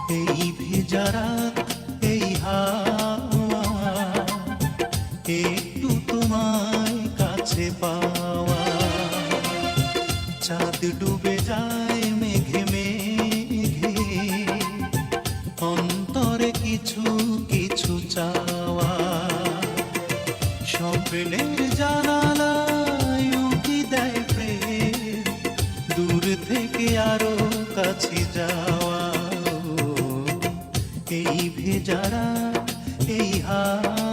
এই ভেজা রাত, এই হাওয়া, একটু তোমায় কাছে পাওয়া। চাঁদ ডুবে যায় মেঘে মেঘে, অন্তরে কিছু কিছু চাওয়া। স্বপ্নের জানালায় উঁকি দেয় প্রেম, দূর থেকে আরো কাছে যাওয়া। এই ভেজা রাত, এই হাওয়া,